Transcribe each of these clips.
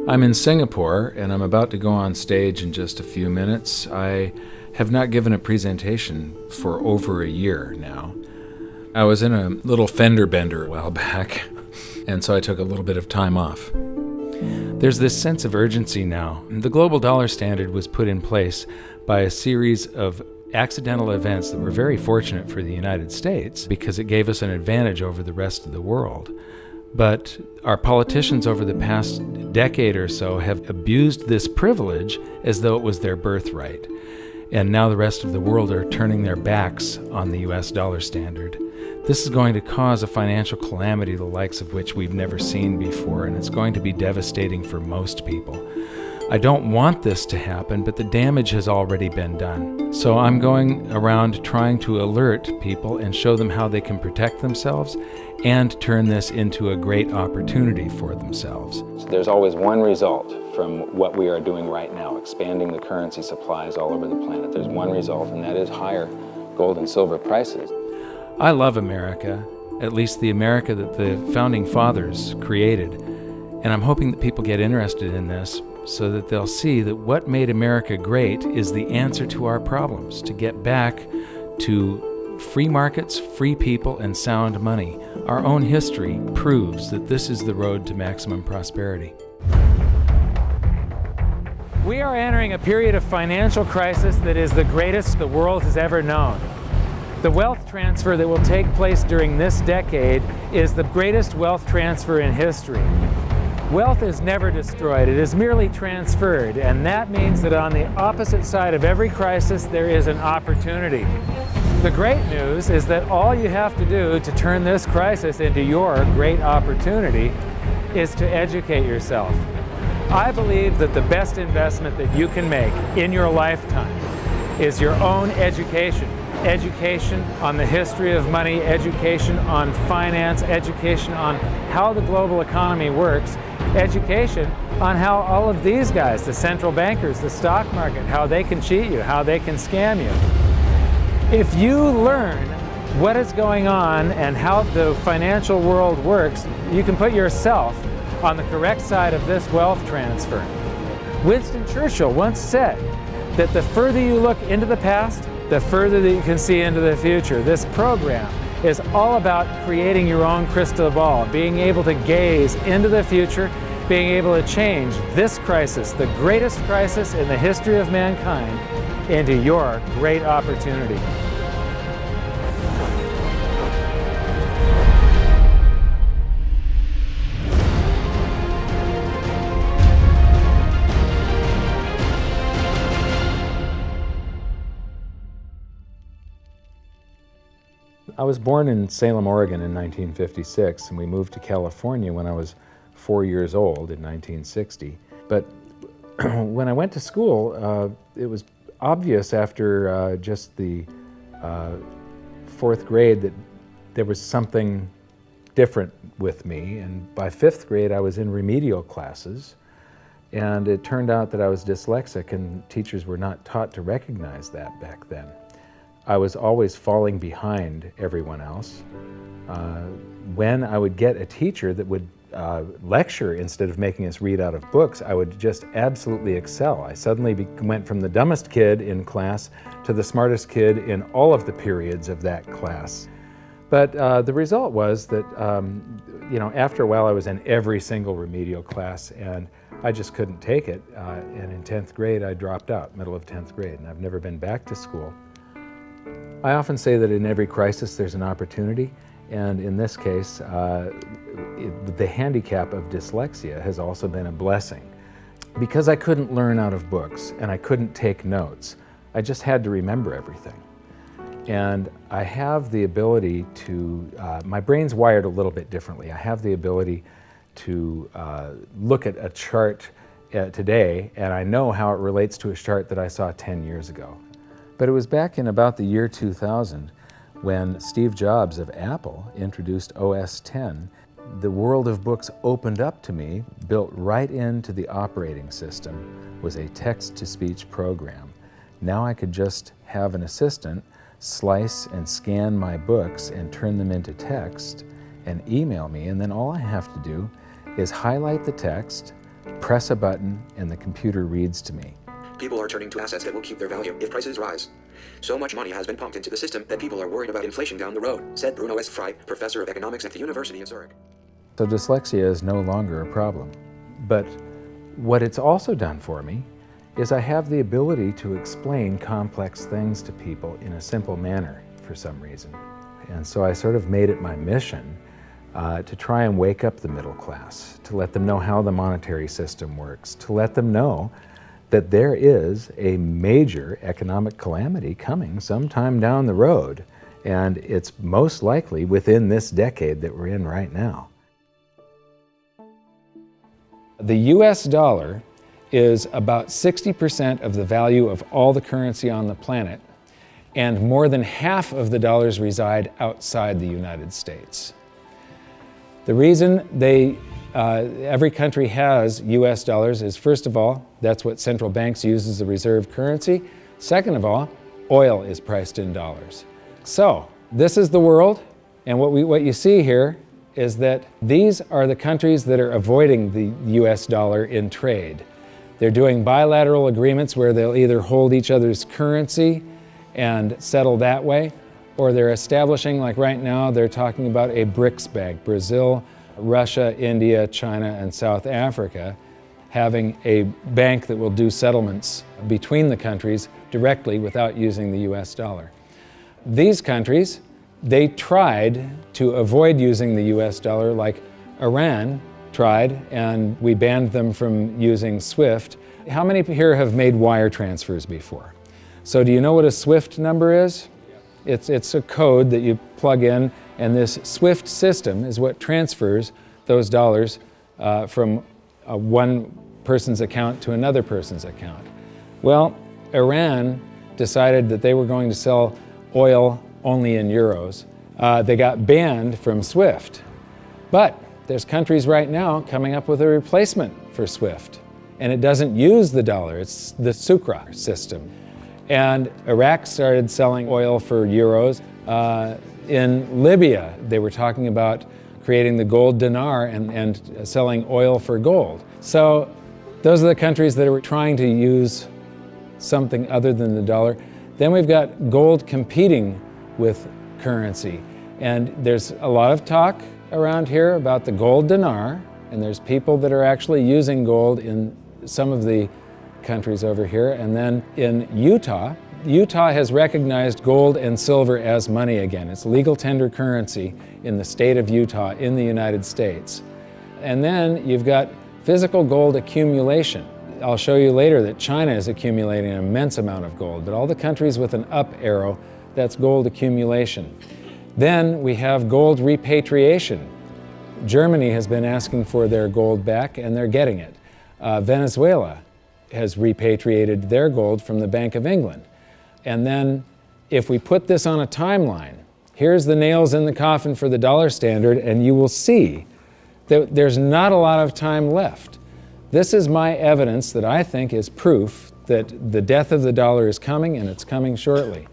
I'm in Singapore and I'm about to go on stage in just a few minutes. I have not given a presentation for over a year now. I was in a little fender bender a while back, and so I took a little bit of time off. There's this sense of urgency now. The global dollar standard was put in place by a series of accidental events that were very fortunate for the United States because it gave us an advantage over the rest of the world. But our politicians over the past decade or so have abused this privilege as though it was their birthright. And now the rest of the world are turning their backs on the US dollar standard. This is going to cause a financial calamity the likes of which we've never seen before, and it's going to be devastating for most people. I don't want this to happen, but the damage has already been done. So I'm going around trying to alert people and show them how they can protect themselves and turn this into a great opportunity for themselves. There's always one result from what we are doing right now, expanding the currency supplies all over the planet. There's one result, and that is higher gold and silver prices. I love America, at least the America that the Founding Fathers created, and I'm hoping that people get interested in this so that they'll see that what made America great is the answer to our problems, to get back to free markets, free people, and sound money. Our own history proves that this is the road to maximum prosperity. We are entering a period of financial crisis that is the greatest the world has ever known. The wealth transfer that will take place during this decade is the greatest wealth transfer in history. Wealth is never destroyed, it is merely transferred, and that means that on the opposite side of every crisis there is an opportunity. The great news is that all you have to do to turn this crisis into your great opportunity is to educate yourself. I believe that the best investment that you can make in your lifetime is your own education. Education on the history of money, education on finance, education on how the global economy works, education on how all of these guys, the central bankers, the stock market, how they can cheat you, how they can scam you. If you learn what is going on and how the financial world works, you can put yourself on the correct side of this wealth transfer. Winston Churchill once said that the further you look into the past, the further that you can see into the future. This program is all about creating your own crystal ball, being able to gaze into the future, being able to change this crisis, the greatest crisis in the history of mankind, into your great opportunity. I was born in Salem, Oregon in 1956, and we moved to California when I was 4 years old in 1960. But when I went to school, it was obvious after just the fourth grade that there was something different with me. And by fifth grade, I was in remedial classes. And it turned out that I was dyslexic, and teachers were not taught to recognize that back then. I was always falling behind everyone else. When I would get a teacher that would lecture instead of making us read out of books, I would just absolutely excel. I suddenly went from the dumbest kid in class to the smartest kid in all of the periods of that class. But the result was that, after a while I was in every single remedial class, and I just couldn't take it. And in 10th grade, I dropped out, middle of 10th grade, and I've never been back to school. I often say that in every crisis there's an opportunity, and in this case, the handicap of dyslexia has also been a blessing. Because I couldn't learn out of books and I couldn't take notes, I just had to remember everything. And I have the ability to, my brain's wired a little bit differently. I have the ability to look at a chart today, and I know how it relates to a chart that I saw 10 years ago. But it was back in about the year 2000 when Steve Jobs of Apple introduced OS X. The world of books opened up to me, built right into the operating system, was a text-to-speech program. Now I could just have an assistant slice and scan my books and turn them into text and email me, and then all I have to do is highlight the text, press a button and the computer reads to me. People are turning to assets that will keep their value if prices rise. So much money has been pumped into the system that people are worried about inflation down the road, said Bruno S. Frey, professor of economics at the University of Zurich. So dyslexia is no longer a problem. But what it's also done for me is I have the ability to explain complex things to people in a simple manner for some reason. And so I sort of made it my mission to try and wake up the middle class, to let them know how the monetary system works, to let them know that there is a major economic calamity coming sometime down the road, and it's most likely within this decade that we're in right now. The US dollar is about 60% of the value of all the currency on the planet, and more than half of the dollars reside outside the United States. The reason every country has US dollars is, first of all, that's what central banks use as a reserve currency. Second of all, oil is priced in dollars. So this is the world, and what you see here is that these are the countries that are avoiding the US dollar in trade. They're doing bilateral agreements where they'll either hold each other's currency and settle that way, or they're establishing, like right now, they're talking about a BRICS bank, Brazil, Russia, India, China, and South Africa, having a bank that will do settlements between the countries directly without using the US dollar. These countries, they tried to avoid using the US dollar, like Iran tried, and we banned them from using SWIFT. How many here have made wire transfers before? So do you know what a SWIFT number is? It's a code that you plug in, and this SWIFT system is what transfers those dollars from one person's account to another person's account. Well, Iran decided that they were going to sell oil only in euros. They got banned from SWIFT. But there's countries right now coming up with a replacement for SWIFT, and it doesn't use the dollar, it's the Sukra system. And Iraq started selling oil for euros. In Libya, they were talking about creating the gold dinar and selling oil for gold. So those are the countries that are trying to use something other than the dollar. Then we've got gold competing with currency. And there's a lot of talk around here about the gold dinar, and there's people that are actually using gold in some of the countries over here. And then in Utah has recognized gold and silver as money again. It's legal tender currency in the state of Utah in the United States. And then you've got physical gold accumulation. I'll show you later that China is accumulating an immense amount of gold, but all the countries with an up arrow, that's gold accumulation. Then we have gold repatriation. Germany has been asking for their gold back, and they're getting it. Venezuela has repatriated their gold from the Bank of England. And then if we put this on a timeline, here's the nails in the coffin for the dollar standard, and you will see that there's not a lot of time left. This is my evidence that I think is proof that the death of the dollar is coming, and it's coming shortly.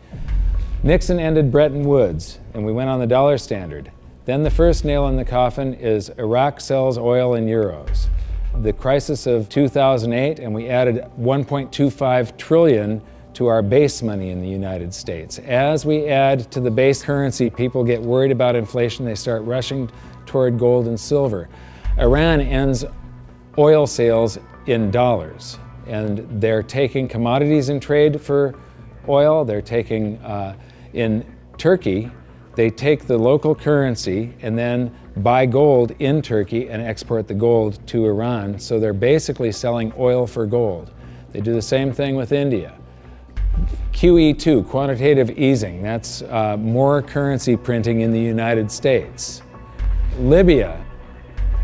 Nixon ended Bretton Woods, and we went on the dollar standard. Then the first nail in the coffin is Iraq sells oil in euros. The crisis of 2008, and we added 1.25 trillion to our base money in the United States. As we add to the base currency, people get worried about inflation. They start rushing toward gold and silver. Iran ends oil sales in dollars, and they're taking commodities in trade for oil. They're taking, in Turkey, they take the local currency and then buy gold in Turkey and export the gold to Iran. So they're basically selling oil for gold. They do the same thing with India. QE2, quantitative easing, that's more currency printing in the United States. Libya,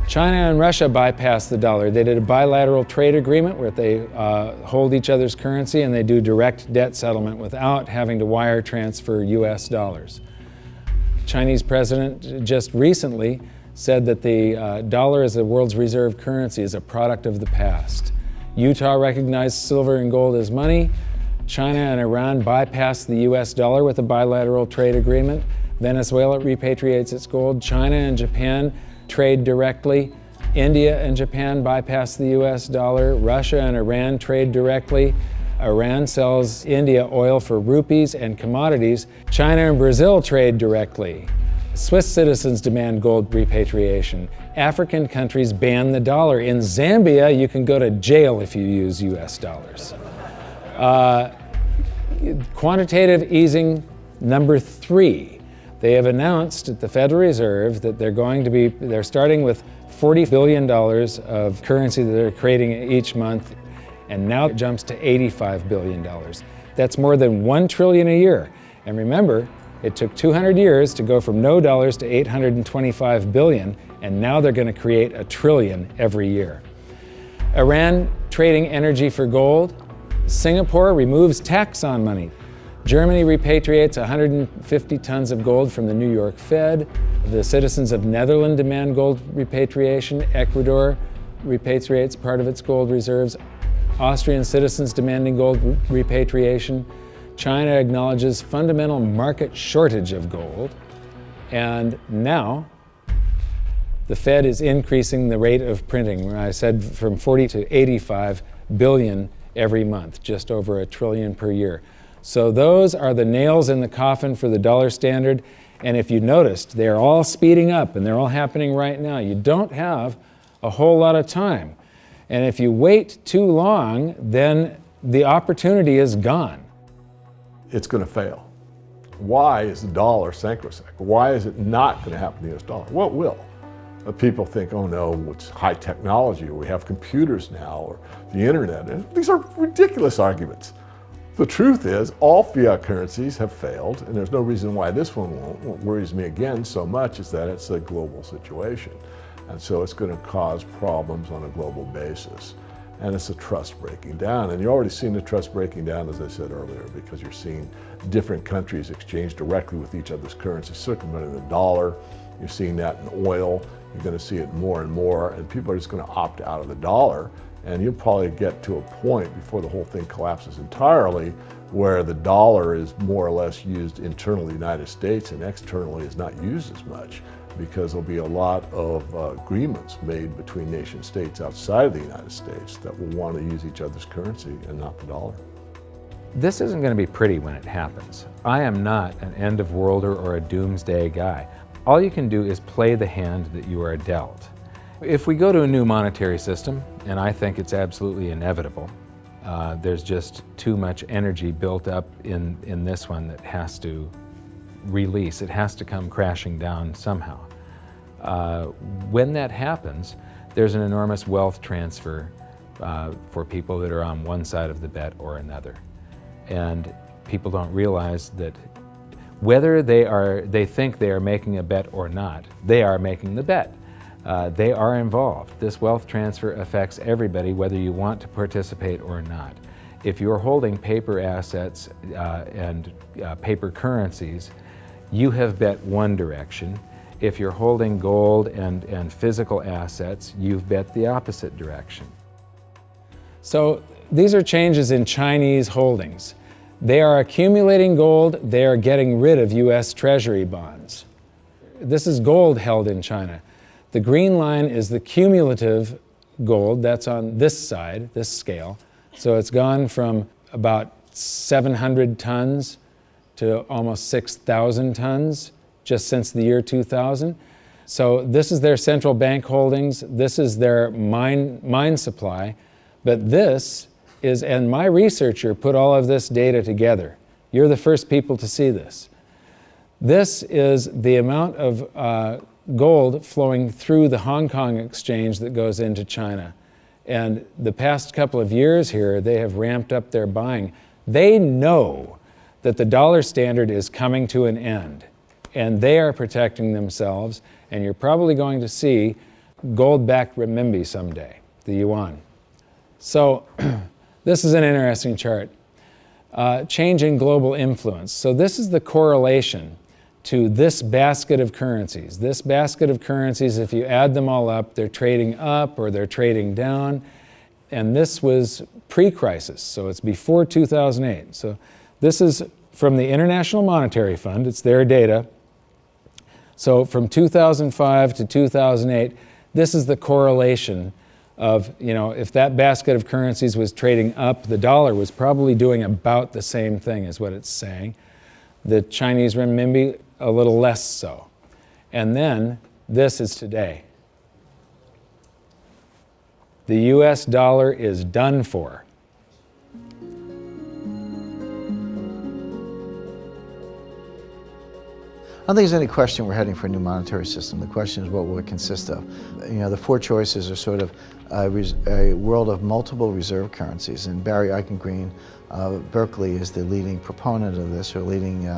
China and Russia bypassed the dollar. They did a bilateral trade agreement where they hold each other's currency, and they do direct debt settlement without having to wire transfer US dollars. Chinese president just recently said that the dollar as the world's reserve currency is a product of the past. Utah recognized silver and gold as money. China and Iran bypassed the US dollar with a bilateral trade agreement. Venezuela repatriates its gold. China and Japan trade directly. India and Japan bypass the US dollar. Russia and Iran trade directly. Iran sells India oil for rupees and commodities. China and Brazil trade directly. Swiss citizens demand gold repatriation. African countries ban the dollar. In Zambia, you can go to jail if you use US dollars. Quantitative easing number 3. They have announced at the Federal Reserve that they're starting with $40 billion of currency that they're creating each month, and now it jumps to $85 billion. That's more than $1 trillion a year. And remember, it took 200 years to go from no dollars to 825 billion, and now they're going to create $1 trillion every year. Iran trading energy for gold. Singapore removes tax on money. Germany repatriates 150 tons of gold from the New York Fed. The citizens of Netherlands demand gold repatriation. Ecuador repatriates part of its gold reserves. Austrian citizens demanding gold repatriation. China acknowledges fundamental market shortage of gold. And now, the Fed is increasing the rate of printing. I said from 40 to 85 billion every month, just over $1 trillion per year. So those are the nails in the coffin for the dollar standard. And if you noticed, they're all speeding up and they're all happening right now. You don't have a whole lot of time. And if you wait too long, then the opportunity is gone. It's going to fail. Why is the dollar sacrosanct? Why is it not going to happen to the US dollar? Well, it will. People think, oh no, it's high technology, or we have computers now, or the internet. And these are ridiculous arguments. The truth is, all fiat currencies have failed, and there's no reason why this one won't. What worries me again so much is that it's a global situation. And so it's going to cause problems on a global basis. And it's a trust breaking down. And you're already seeing the trust breaking down, as I said earlier, because you're seeing different countries exchange directly with each other's currencies, circumventing the dollar. You're seeing that in oil. You're going to see it more and more, and people are just going to opt out of the dollar. And you'll probably get to a point before the whole thing collapses entirely where the dollar is more or less used internally in the United States and externally is not used as much, because there'll be a lot of agreements made between nation states outside of the United States that will want to use each other's currency and not the dollar. This isn't going to be pretty when it happens. I am not an end of worlder or a doomsday guy. All you can do is play the hand that you are dealt. If we go to a new monetary system, and I think it's absolutely inevitable, there's just too much energy built up in this one that has to release. It has to come crashing down somehow. When that happens, there's an enormous wealth transfer for people that are on one side of the bet or another. And people don't realize that whether they think they are making a bet or not, they are making the bet. They are involved. This wealth transfer affects everybody, whether you want to participate or not. If you're holding paper assets and paper currencies, you have bet one direction. If you're holding gold and physical assets, you've bet the opposite direction. So these are changes in Chinese holdings. They are accumulating gold, they are getting rid of US Treasury bonds. This is gold held in China. The green line is the cumulative gold, that's on this side, this scale. So it's gone from about 700 tons to almost 6,000 tons just since the year 2000. So this is their central bank holdings, this is their mine supply, but this is, and my researcher put all of this data together. You're the first people to see this. This is the amount of gold flowing through the Hong Kong exchange that goes into China. And the past couple of years here, they have ramped up their buying. They know that the dollar standard is coming to an end, and they are protecting themselves, and you're probably going to see gold-backed renminbi someday, the yuan. So this is an interesting chart. Changing global influence. So this is the correlation to this basket of currencies. This basket of currencies, if you add them all up, they're trading up or they're trading down. And this was pre-crisis, so it's before 2008. So this is from the International Monetary Fund, it's their data. So from 2005 to 2008, This is the correlation of, if that basket of currencies was trading up, the dollar was probably doing about the same thing is what it's saying. The Chinese renminbi, a little less so. And then this is today. The US dollar is done for. I don't think there's any question we're heading for a new monetary system. The question is, what will it consist of? The four choices are sort of a world of multiple reserve currencies, and Barry Eichengreen, Berkeley, is the leading proponent of this, or leading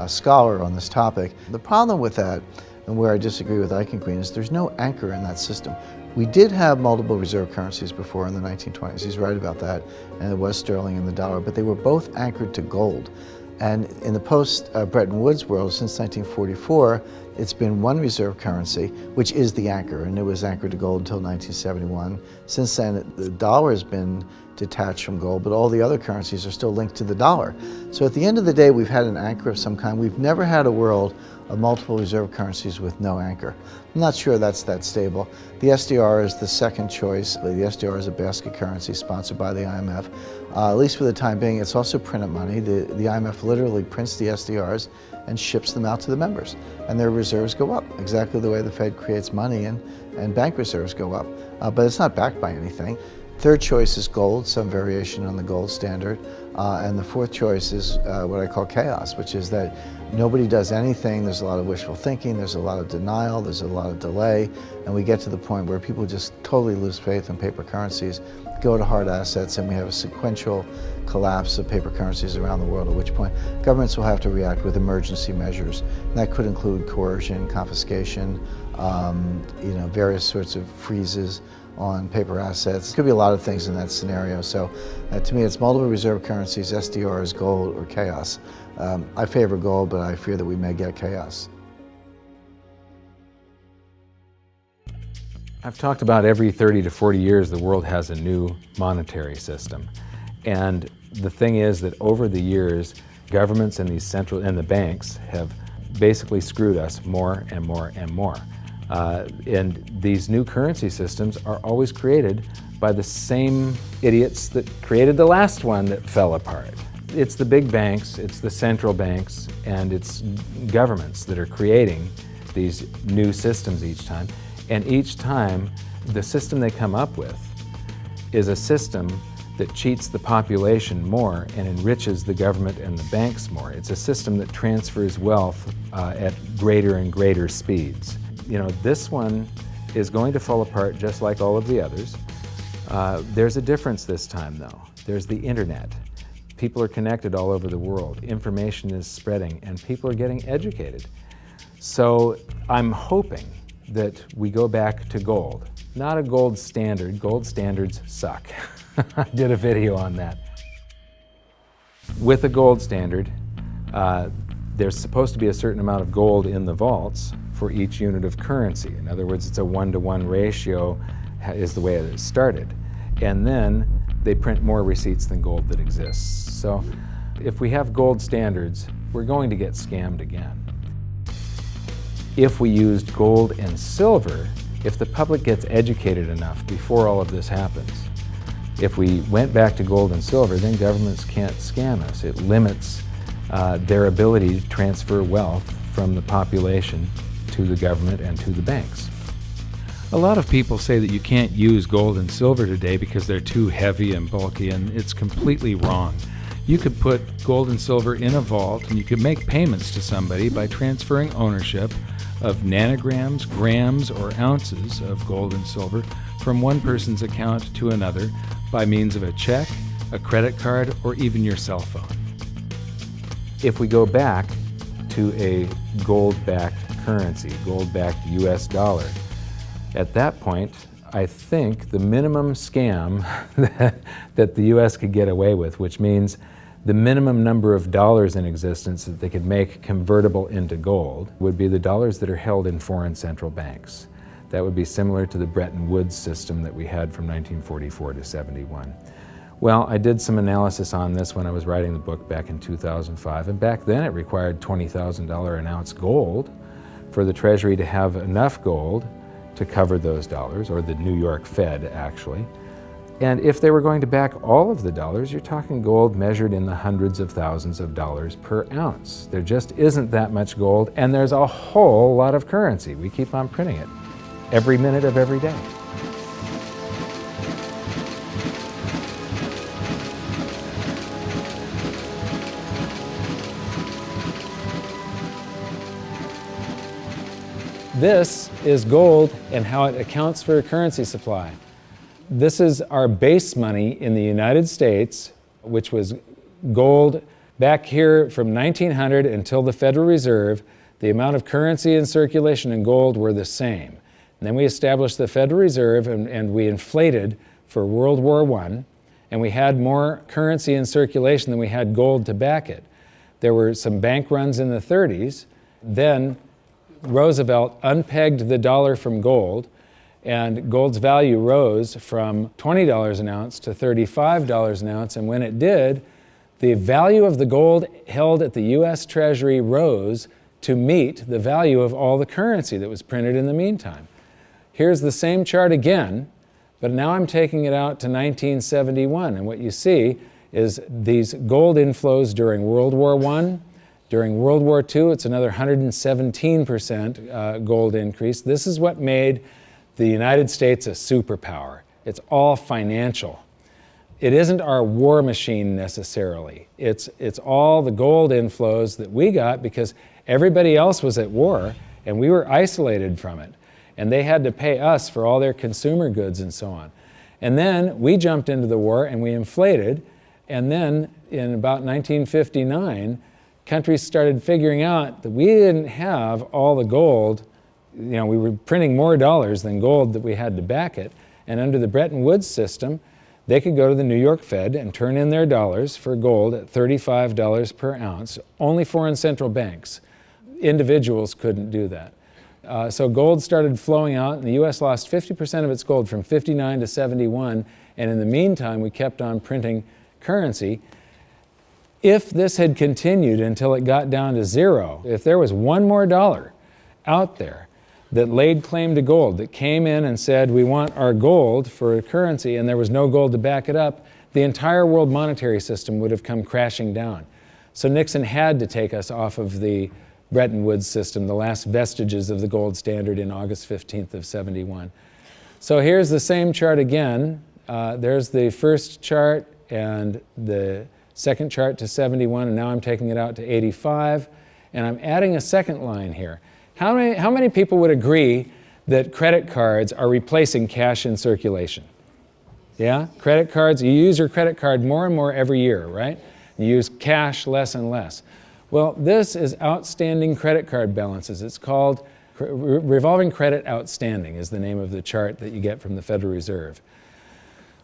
scholar on this topic. The problem with that, and where I disagree with Eichengreen, is there's no anchor in that system. We did have multiple reserve currencies before in the 1920s. He's right about that, and it was sterling and the dollar, but they were both anchored to gold. And in the post-Bretton Woods world, since 1944, it's been one reserve currency, which is the anchor, and it was anchored to gold until 1971. Since then, the dollar has been detached from gold, but all the other currencies are still linked to the dollar. So at the end of the day, we've had an anchor of some kind. We've never had a world of multiple reserve currencies with no anchor. I'm not sure that's that stable. The SDR is the second choice. The SDR is a basket currency sponsored by the IMF. At least for the time being, it's also printed money. The IMF literally prints the SDRs and ships them out to the members, and their reserves go up, exactly the way the Fed creates money and bank reserves go up. But it's not backed by anything. Third choice is gold, some variation on the gold standard. And the fourth choice is what I call chaos, which is that nobody does anything. There's a lot of wishful thinking, there's a lot of denial, there's a lot of delay, and we get to the point where people just totally lose faith in paper currencies, go to hard assets, and we have a sequential collapse of paper currencies around the world, at which point governments will have to react with emergency measures. And that could include coercion, confiscation, various sorts of freezes on paper assets. It could be a lot of things in that scenario. So to me, it's multiple reserve currencies, SDRs, gold, or chaos. I favor gold, but I fear that we may get chaos. I've talked about every 30 to 40 years the world has a new monetary system. And the thing is that over the years, governments and the banks have basically screwed us more and more and more. And these new currency systems are always created by the same idiots that created the last one that fell apart. It's the big banks, it's the central banks, and it's governments that are creating these new systems each time. And each time, the system they come up with is a system that cheats the population more and enriches the government and the banks more. It's a system that transfers wealth at greater and greater speeds. This one is going to fall apart just like all of the others. There's a difference this time, though. There's the internet. People are connected all over the world. Information is spreading, and people are getting educated. So I'm hoping that we go back to gold. Not a gold standard. Gold standards suck. I did a video on that. With a gold standard, there's supposed to be a certain amount of gold in the vaults for each unit of currency. In other words, it's a 1-to-1 ratio is the way it started. And then they print more receipts than gold that exists. So if we have gold standards, we're going to get scammed again. If we used gold and silver, if the public gets educated enough before all of this happens, if we went back to gold and silver, then governments can't scam us. It limits their ability to transfer wealth from the population to the government and to the banks. A lot of people say that you can't use gold and silver today because they're too heavy and bulky, and it's completely wrong. You could put gold and silver in a vault, and you could make payments to somebody by transferring ownership of nanograms, grams, or ounces of gold and silver from one person's account to another by means of a check, a credit card, or even your cell phone. If we go back to a gold-backed currency, gold-backed US dollar, at that point, I think the minimum scam that the US could get away with, which means the minimum number of dollars in existence that they could make convertible into gold, would be the dollars that are held in foreign central banks. That would be similar to the Bretton Woods system that we had from 1944 to 71. Well, I did some analysis on this when I was writing the book back in 2005, and back then it required $20,000 an ounce gold for the Treasury to have enough gold to cover those dollars, or the New York Fed actually. And if they were going to back all of the dollars, you're talking gold measured in the hundreds of thousands of dollars per ounce. There just isn't that much gold, and there's a whole lot of currency. We keep on printing it every minute of every day. This is gold and how it accounts for a currency supply. This is our base money in the United States, which was gold back here from 1900 until the Federal Reserve. The amount of currency in circulation in gold were the same. And then we established the Federal Reserve and we inflated for World War I, and we had more currency in circulation than we had gold to back it. There were some bank runs in the 30s. Then Roosevelt unpegged the dollar from gold, and gold's value rose from $20 an ounce to $35 an ounce. And when it did, the value of the gold held at the US Treasury rose to meet the value of all the currency that was printed in the meantime. Here's the same chart again, but now I'm taking it out to 1971. And what you see is these gold inflows during World War I. During World War II, it's another 117% gold increase. This is what made the United States a superpower. It's all financial. It isn't our war machine necessarily. It's all the gold inflows that we got because everybody else was at war and we were isolated from it. And they had to pay us for all their consumer goods and so on. And then we jumped into the war and we inflated. And then in about 1959, countries started figuring out that we didn't have all the gold. We were printing more dollars than gold that we had to back it. And under the Bretton Woods system, they could go to the New York Fed and turn in their dollars for gold at $35 per ounce. Only foreign central banks. Individuals couldn't do that. So gold started flowing out, and the U.S. lost 50% of its gold from 59 to 71. And in the meantime, we kept on printing currency. If this had continued until it got down to zero, if there was one more dollar out there that laid claim to gold, that came in and said, we want our gold for a currency, and there was no gold to back it up, the entire world monetary system would have come crashing down. So Nixon had to take us off of the Bretton Woods system, the last vestiges of the gold standard in August 15th of 71. So here's the same chart again. There's the first chart and the second chart to 71, and now I'm taking it out to 85, and I'm adding a second line here. How many people would agree that credit cards are replacing cash in circulation? Yeah? Credit cards, you use your credit card more and more every year, right? You use cash less and less. Well, this is outstanding credit card balances. It's called revolving credit outstanding is the name of the chart that you get from the Federal Reserve.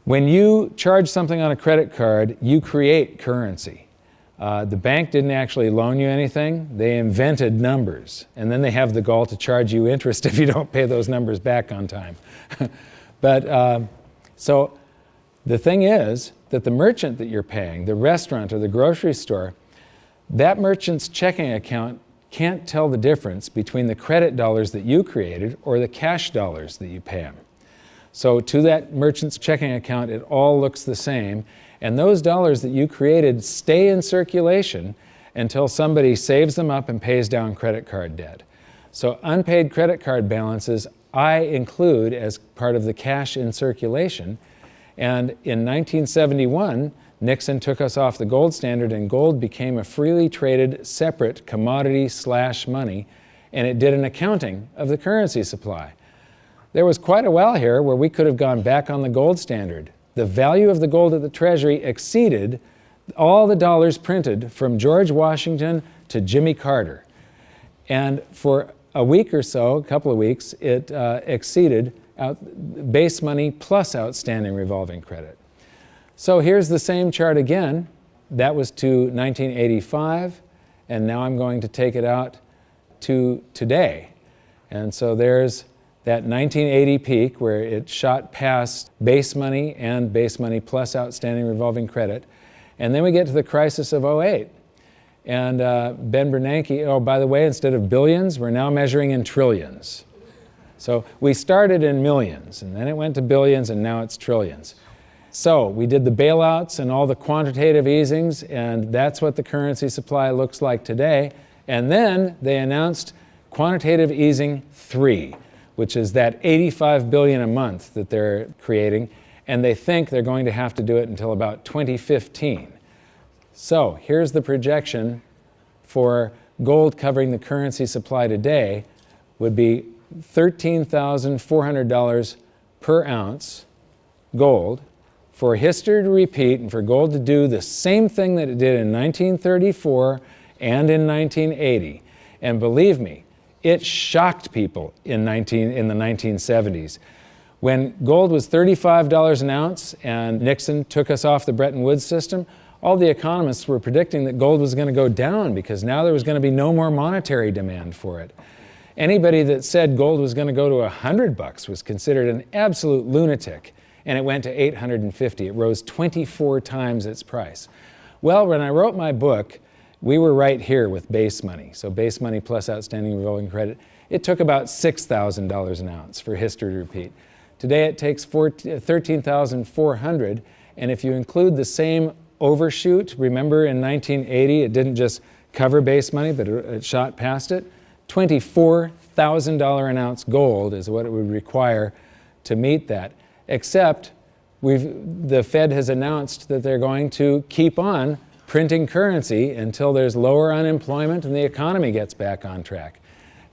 When you charge something on a credit card, you create currency. The bank didn't actually loan you anything. They invented numbers. And then they have the gall to charge you interest if you don't pay those numbers back on time. So the thing is that the merchant that you're paying, the restaurant or the grocery store, that merchant's checking account can't tell the difference between the credit dollars that you created or the cash dollars that you pay them. So to that merchant's checking account, it all looks the same. And those dollars that you created stay in circulation until somebody saves them up and pays down credit card debt. So unpaid credit card balances I include as part of the cash in circulation. And in 1971, Nixon took us off the gold standard and gold became a freely traded separate commodity/money, and it did an accounting of the currency supply. There was quite a while here where we could have gone back on the gold standard. The value of the gold at the Treasury exceeded all the dollars printed from George Washington to Jimmy Carter. And for a week or so, a couple of weeks, it exceeded base money plus outstanding revolving credit. So here's the same chart again. That was to 1985, and now I'm going to take it out to today. And so there's that 1980 peak where it shot past base money and base money plus outstanding revolving credit. And then we get to the crisis of 08. And Ben Bernanke, oh, by the way, instead of billions, we're now measuring in trillions. So we started in millions, and then it went to billions, and now it's trillions. So we did the bailouts and all the quantitative easings, and that's what the currency supply looks like today. And then they announced quantitative easing 3, which is that 85 billion a month that they're creating, and they think they're going to have to do it until about 2015. So here's the projection for gold covering the currency supply today would be $13,400 per ounce gold. For history to repeat and for gold to do the same thing that it did in 1934 and in 1980. And believe me, it shocked people in the 1970s. When gold was $35 an ounce and Nixon took us off the Bretton Woods system, all the economists were predicting that gold was going to go down because now there was going to be no more monetary demand for it. Anybody that said gold was going to go to $100 was considered an absolute lunatic. And it went to 850. It rose 24 times its price. Well, when I wrote my book, we were right here with base money. So base money plus outstanding revolving credit. It took about $6,000 an ounce for history to repeat. Today it takes $13,400, and if you include the same overshoot, remember in 1980 it didn't just cover base money, but it shot past it. $24,000 an ounce gold is what it would require to meet that. Except the Fed has announced that they're going to keep on printing currency until there's lower unemployment and the economy gets back on track.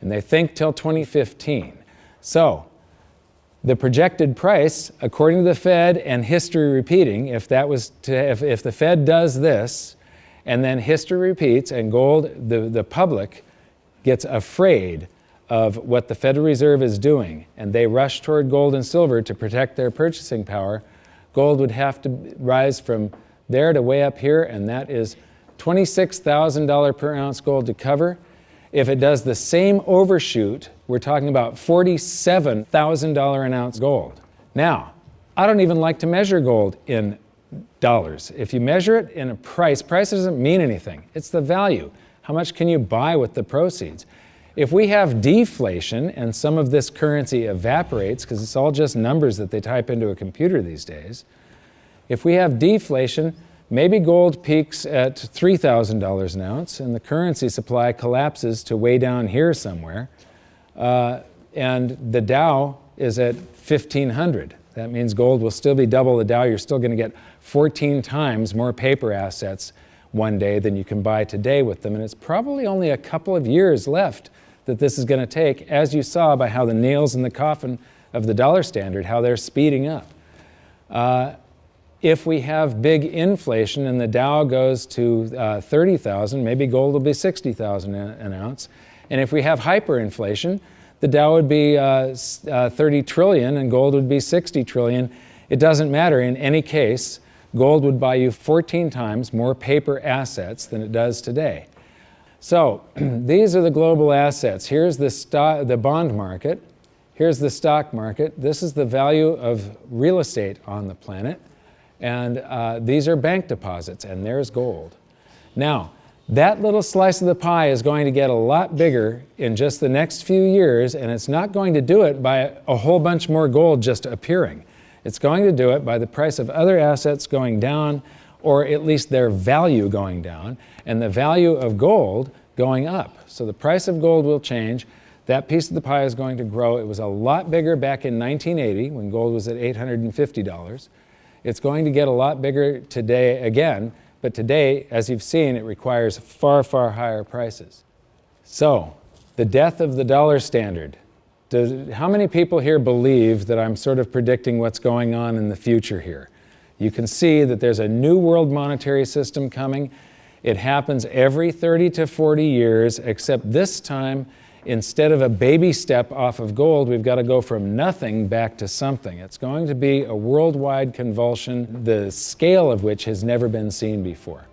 And they think till 2015. So the projected price, according to the Fed and history repeating, if the Fed does this and then history repeats and gold, the public gets afraid of what the Federal Reserve is doing, and they rush toward gold and silver to protect their purchasing power, gold would have to rise from there to way up here, and that is $26,000 per ounce gold to cover. If it does the same overshoot, we're talking about $47,000 an ounce gold. Now, I don't even like to measure gold in dollars. If you measure it in a price doesn't mean anything. It's the value. How much can you buy with the proceeds? If we have deflation and some of this currency evaporates, because it's all just numbers that they type into a computer these days, if we have deflation, maybe gold peaks at $3,000 an ounce and the currency supply collapses to way down here somewhere, and the Dow is at 1,500. That means gold will still be double the Dow. You're still going to get 14 times more paper assets one day than you can buy today with them, and it's probably only a couple of years left that this is going to take, as you saw by how the nails in the coffin of the dollar standard, how they're speeding up. If we have big inflation and the Dow goes to 30,000, maybe gold will be 60,000 an ounce. And if we have hyperinflation, the Dow would be 30 trillion and gold would be 60 trillion. It doesn't matter. In any case, gold would buy you 14 times more paper assets than it does today. So these are the global assets. Here's the bond market. Here's the stock market. This is the value of real estate on the planet. And these are bank deposits, and there's gold. Now, that little slice of the pie is going to get a lot bigger in just the next few years, and it's not going to do it by a whole bunch more gold just appearing. It's going to do it by the price of other assets going down, or at least their value going down, and the value of gold going up. So the price of gold will change. That piece of the pie is going to grow. It was a lot bigger back in 1980 when gold was at $850. It's going to get a lot bigger today again, but today, as you've seen, it requires far, far higher prices. So, the death of the dollar standard. How many people here believe that I'm sort of predicting what's going on in the future here? You can see that there's a new world monetary system coming. It happens every 30 to 40 years, except this time, instead of a baby step off of gold, we've got to go from nothing back to something. It's going to be a worldwide convulsion, the scale of which has never been seen before.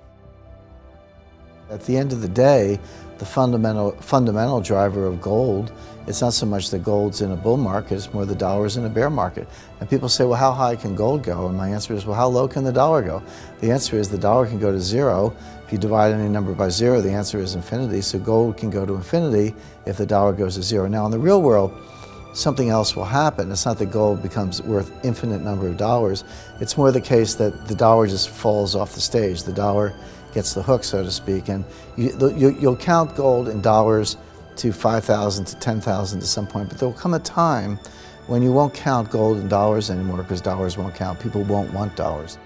At the end of the day, the fundamental driver of gold, it's not so much that gold's in a bull market, it's more the dollar's in a bear market. And people say, well, how high can gold go? And my answer is, well, how low can the dollar go? The answer is the dollar can go to zero. If you divide any number by zero, the answer is infinity. So gold can go to infinity if the dollar goes to zero. Now, in the real world, something else will happen. It's not that gold becomes worth infinite number of dollars. It's more the case that the dollar just falls off the stage. The dollar gets the hook, so to speak, and you'll count gold in dollars to 5,000 to 10,000 at some point, but there will come a time when you won't count gold in dollars anymore because dollars won't count. People won't want dollars.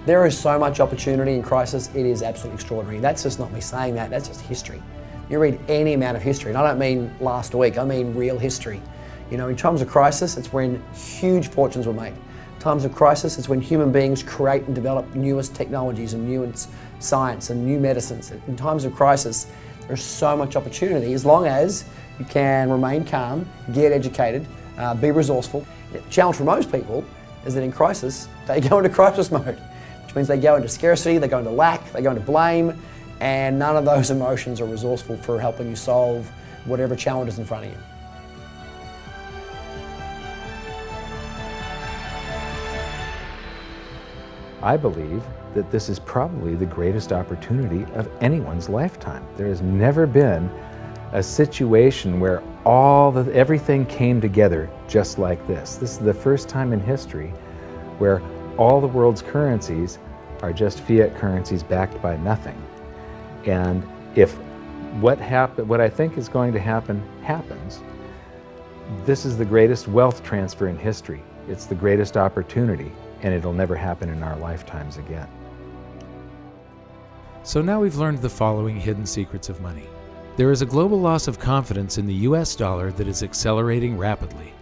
There is so much opportunity in crisis, it is absolutely extraordinary. That's just not me saying that, that's just history. You read any amount of history, and I don't mean last week, I mean real history. You know, in times of crisis, it's when huge fortunes were made. In times of crisis, it's when human beings create and develop newest technologies and newest science and new medicines. In times of crisis, there's so much opportunity as long as you can remain calm, get educated, be resourceful. The challenge for most people is that in crisis, they go into crisis mode, which means they go into scarcity, they go into lack, they go into blame, and none of those emotions are resourceful for helping you solve whatever challenge is in front of you. I believe that this is probably the greatest opportunity of anyone's lifetime. There has never been a situation where everything came together just like this. This is the first time in history where all the world's currencies are just fiat currencies backed by nothing. And if what I think is going to happen happens, this is the greatest wealth transfer in history. It's the greatest opportunity, and it'll never happen in our lifetimes again. So now we've learned the following hidden secrets of money. There is a global loss of confidence in the US dollar that is accelerating rapidly.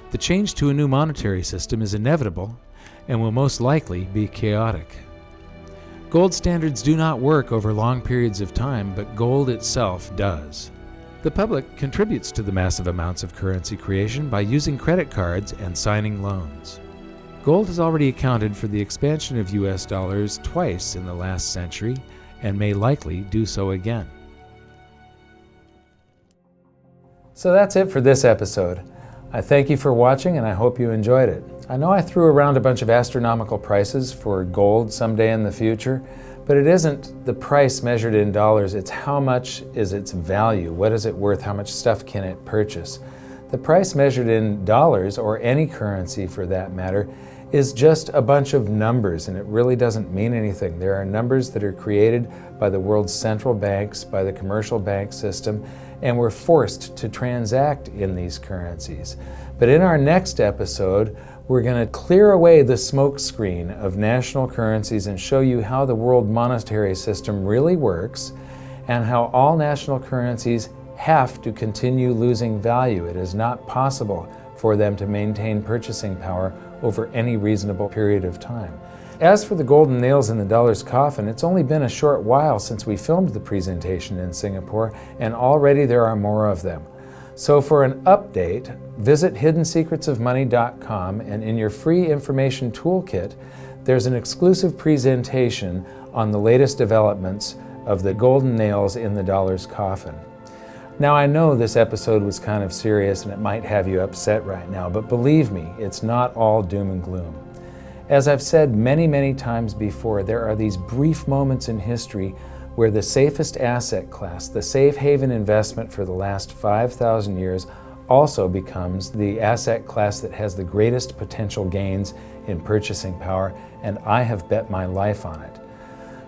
The change to a new monetary system is inevitable and will most likely be chaotic. Gold standards do not work over long periods of time, but gold itself does. The public contributes to the massive amounts of currency creation by using credit cards and signing loans. Gold has already accounted for the expansion of US dollars twice in the last century and may likely do so again. So that's it for this episode. I thank you for watching, and I hope you enjoyed it. I know I threw around a bunch of astronomical prices for gold someday in the future, but it isn't the price measured in dollars, it's how much is its value, what is it worth, how much stuff can it purchase. The price measured in dollars, or any currency for that matter, is just a bunch of numbers, and it really doesn't mean anything. There are numbers that are created by the world's central banks, by the commercial bank system, and we're forced to transact in these currencies. But in our next episode, we're going to clear away the smoke screen of national currencies and show you how the world monetary system really works and how all national currencies have to continue losing value. It is not possible for them to maintain purchasing power over any reasonable period of time. As for the golden nails in the dollar's coffin, it's only been a short while since we filmed the presentation in Singapore, and already there are more of them. So for an update, visit hiddensecretsofmoney.com, and in your free information toolkit, there's an exclusive presentation on the latest developments of the golden nails in the dollar's coffin. Now, I know this episode was kind of serious and it might have you upset right now, but believe me, it's not all doom and gloom. As I've said many, many times before, there are these brief moments in history where the safest asset class, the safe haven investment for the last 5,000 years, also becomes the asset class that has the greatest potential gains in purchasing power, and I have bet my life on it.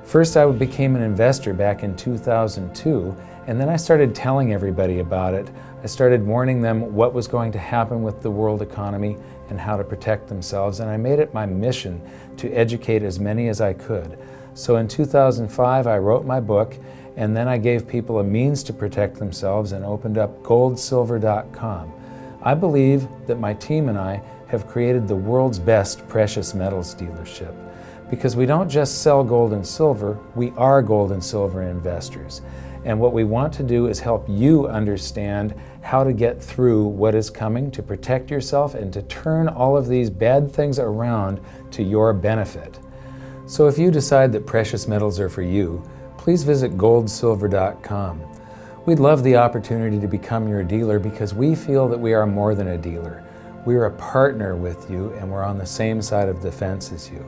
First, I became an investor back in 2002, and then I started telling everybody about it. I started warning them what was going to happen with the world economy and how to protect themselves, and I made it my mission to educate as many as I could. So in 2005, I wrote my book, and then I gave people a means to protect themselves and opened up goldsilver.com. I believe that my team and I have created the world's best precious metals dealership, because we don't just sell gold and silver, we are gold and silver investors. And what we want to do is help you understand how to get through what is coming, to protect yourself, and to turn all of these bad things around to your benefit. So if you decide that precious metals are for you, please visit goldsilver.com. We'd love the opportunity to become your dealer because we feel that we are more than a dealer. We're a partner with you, and we're on the same side of the fence as you.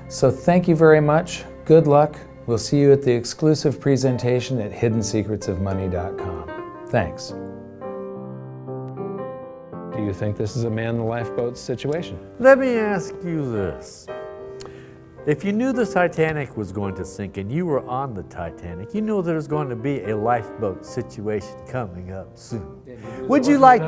So thank you very much. Good luck. We'll see you at the exclusive presentation at hiddensecretsofmoney.com. Thanks. think this is a man in the lifeboat situation. Let me ask you this. If you knew the Titanic was going to sink and you were on the Titanic, you know there's going to be a lifeboat situation coming up soon. Would you like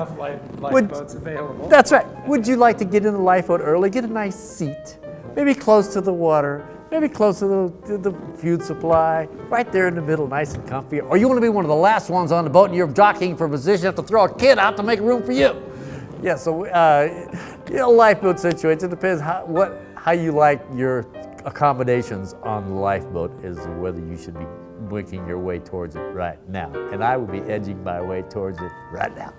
lifeboats available? That's right. Would you like to get in the lifeboat early, get a nice seat, maybe close to the water, maybe close to the food supply, right there in the middle, nice and comfy? Or you want to be one of the last ones on the boat and you're jockeying for position, you have to throw a kid out to make room for you? Yeah, so lifeboat situation depends how you like your accommodations on the lifeboat is whether you should be winking your way towards it right now. And I will be edging my way towards it right now.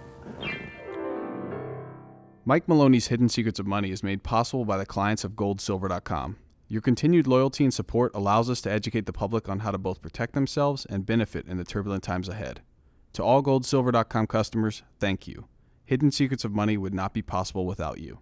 Mike Maloney's Hidden Secrets of Money is made possible by the clients of GoldSilver.com. Your continued loyalty and support allows us to educate the public on how to both protect themselves and benefit in the turbulent times ahead. To all GoldSilver.com customers, thank you. Hidden Secrets of Money would not be possible without you.